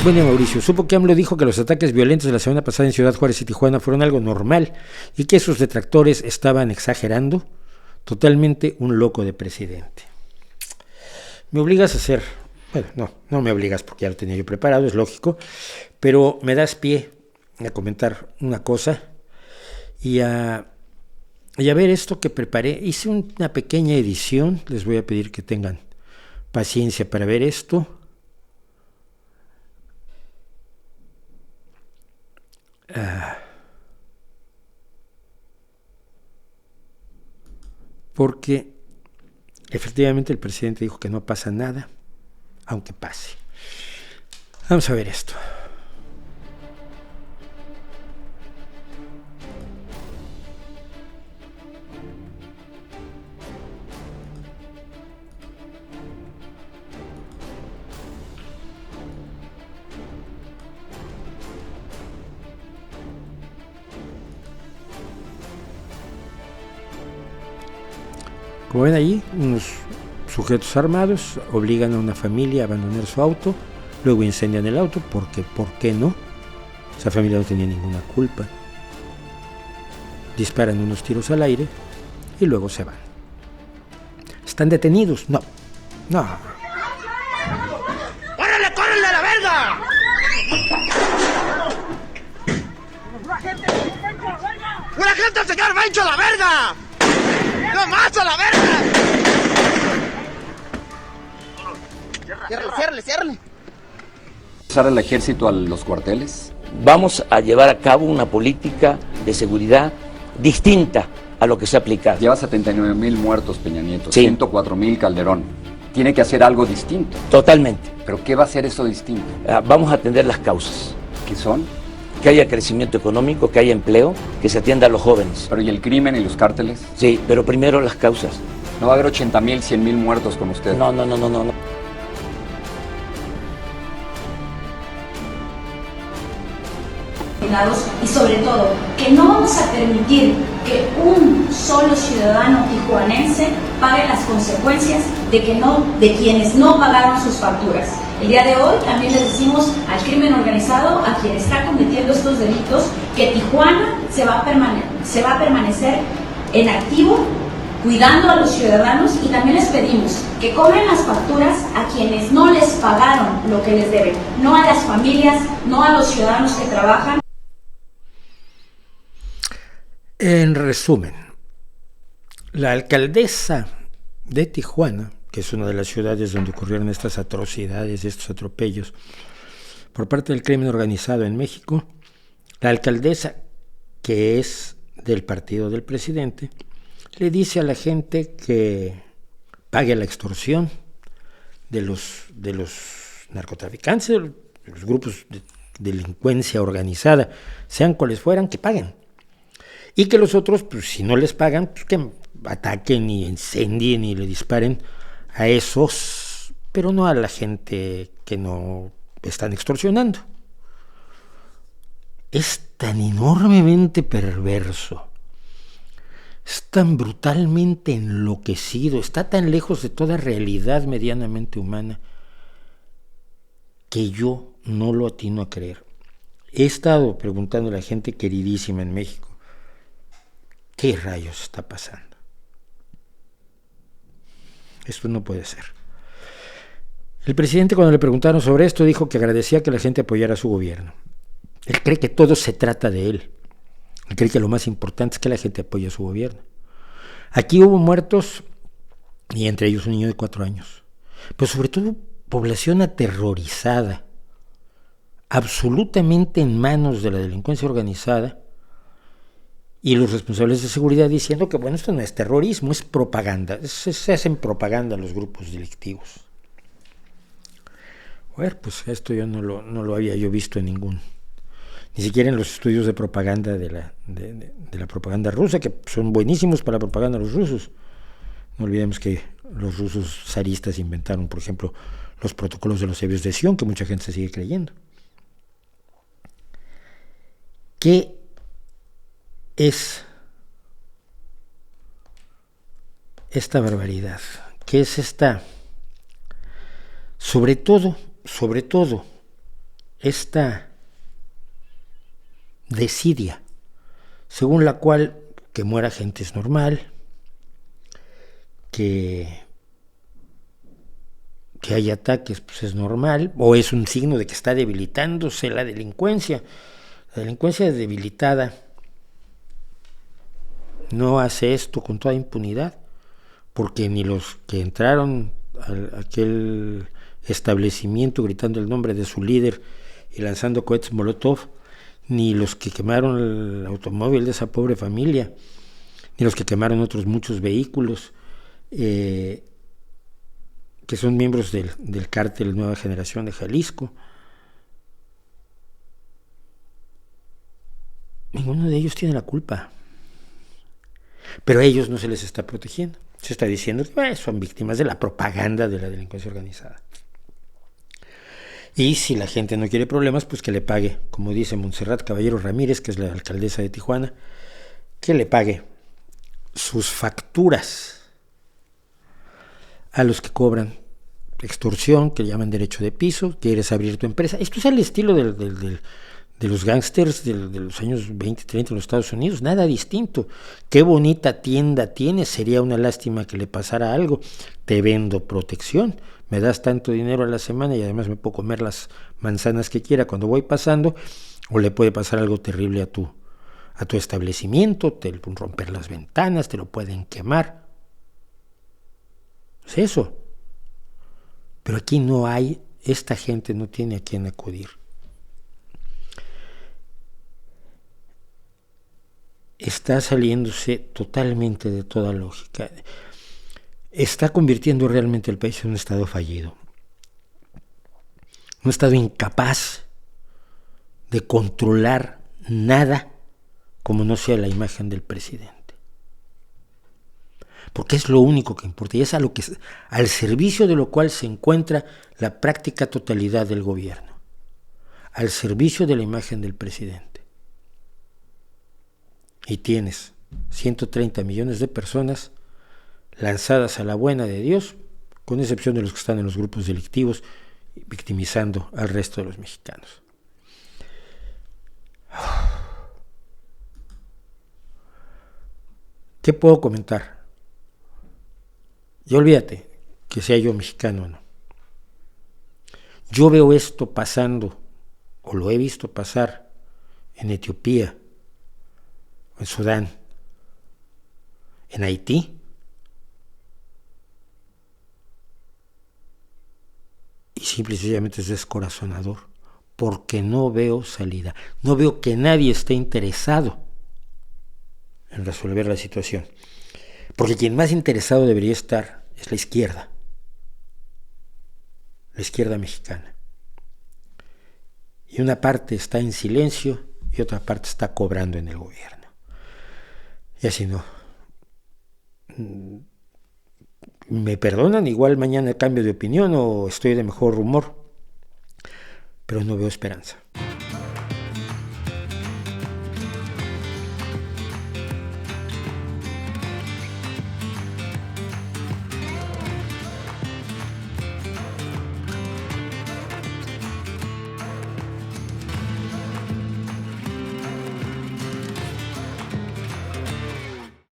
Buen día, Mauricio. Supo que AMLO dijo que los ataques violentos de la semana pasada en Ciudad Juárez y Tijuana fueron algo normal y que sus detractores estaban exagerando. Totalmente un loco de presidente. Me obligas a hacer, bueno, no me obligas porque ya lo tenía yo preparado, es lógico, pero me das pie a comentar una cosa y a ver esto que preparé. Hice una pequeña edición, les voy a pedir que tengan paciencia para ver esto. Porque efectivamente el presidente dijo que no pasa nada, aunque pase. Vamos a ver esto. Como ven allí, unos sujetos armados obligan a una familia a abandonar su auto, luego incendian el auto porque, ¿por qué no? Esa familia no tenía ninguna culpa. Disparan unos tiros al aire y luego se van. ¿Están detenidos? No. ¡Córrele, córrele a la verga! ¡Una gente al señor Bencho a la verga! ¡No más a la verga! Ciérrale. ¿Usar al ejército a los cuarteles? Vamos a llevar a cabo una política de seguridad distinta a lo que se ha aplicado. Lleva 79,000 muertos, Peña Nieto, Sí. 104,000 Calderón. Tiene que hacer algo distinto. Totalmente. ¿Pero qué va a hacer eso distinto? Vamos a atender las causas. ¿Qué son? Que haya crecimiento económico, que haya empleo, que se atienda a los jóvenes. ¿Pero y el crimen y los cárteles? Sí, pero primero las causas. ¿No va a haber 80,000, 100,000 muertos con usted? No. Y sobre todo, que no vamos a permitir que un solo ciudadano tijuanense pague las consecuencias de quienes no pagaron sus facturas. El día de hoy también les decimos al crimen organizado, a quien está cometiendo estos delitos, que Tijuana se va a permanecer en activo, cuidando a los ciudadanos, y también les pedimos que cobren las facturas a quienes no les pagaron lo que les deben, no a las familias, no a los ciudadanos que trabajan. En resumen, la alcaldesa de Tijuana, que es una de las ciudades donde ocurrieron estas atrocidades y estos atropellos por parte del crimen organizado en México, la alcaldesa, que es del partido del presidente, le dice a la gente que pague la extorsión de los narcotraficantes, de los grupos de delincuencia organizada, sean cuales fueran, que paguen. Y que los otros, pues si no les pagan, pues que ataquen y incendien y le disparen a esos, pero no a la gente que no están extorsionando. Es tan enormemente perverso, es tan brutalmente enloquecido, está tan lejos de toda realidad medianamente humana, que yo no lo atino a creer. He estado preguntando a la gente queridísima en México, ¿qué rayos está pasando? Esto no puede ser. El presidente, cuando le preguntaron sobre esto, dijo que agradecía que la gente apoyara a su gobierno. Él cree que todo se trata de él. Él cree que lo más importante es que la gente apoye a su gobierno. Aquí hubo muertos, y entre ellos un niño de 4 años. Pero sobre todo población aterrorizada, absolutamente en manos de la delincuencia organizada, y los responsables de seguridad diciendo que bueno, esto no es terrorismo, es propaganda. Se hacen propaganda los grupos delictivos. Bueno, pues esto yo no lo había yo visto en ni siquiera en los estudios de propaganda de la propaganda rusa, que son buenísimos para la propaganda de los rusos. No olvidemos que los rusos zaristas inventaron, por ejemplo, los protocolos de los sabios de Sion, que mucha gente se sigue creyendo. ¿Qué es esta barbaridad? ¿Qué es esta? Sobre todo, esta desidia, según la cual que muera gente es normal, que hay ataques pues es normal, o es un signo de que está debilitándose la delincuencia. La delincuencia debilitada no hace esto con toda impunidad, porque ni los que entraron a aquel establecimiento gritando el nombre de su líder y lanzando cohetes Molotov, ni los que quemaron el automóvil de esa pobre familia, ni los que quemaron otros muchos vehículos, que son miembros del cártel Nueva Generación de Jalisco. Ninguno de ellos tiene la culpa, pero a ellos no se les está protegiendo. Se está diciendo que son víctimas de la propaganda de la delincuencia organizada. Y si la gente no quiere problemas, pues que le pague, como dice Montserrat Caballero Ramírez, que es la alcaldesa de Tijuana, que le pague sus facturas a los que cobran extorsión, que llaman derecho de piso. Quieres abrir tu empresa. Esto es al estilo de los gángsters de los años 20, 30 en los Estados Unidos, nada distinto. Qué bonita tienda tienes, sería una lástima que le pasara algo. Te vendo protección, me das tanto dinero a la semana y además me puedo comer las manzanas que quiera cuando voy pasando, o le puede pasar algo terrible a tu establecimiento, te pueden romper las ventanas, te lo pueden quemar. Es eso. Pero aquí no hay, esta gente no tiene a quién acudir. Está saliéndose totalmente de toda lógica. Está convirtiendo realmente el país en un estado fallido. Un estado incapaz de controlar nada como no sea la imagen del presidente. Porque es lo único que importa y es al servicio de lo cual se encuentra la práctica totalidad del gobierno. Al servicio de la imagen del presidente. Y tienes 130 millones de personas lanzadas a la buena de Dios, con excepción de los que están en los grupos delictivos, victimizando al resto de los mexicanos. ¿Qué puedo comentar? Y olvídate que sea yo mexicano o no. Yo veo esto pasando, o lo he visto pasar en Etiopía, en Sudán, en Haití, y simple y sencillamente es descorazonador, porque no veo salida, no veo que nadie esté interesado en resolver la situación, porque quien más interesado debería estar es la izquierda mexicana, y una parte está en silencio y otra parte está cobrando en el gobierno. Y así no. Me perdonan, igual mañana cambio de opinión o estoy de mejor humor, pero no veo esperanza.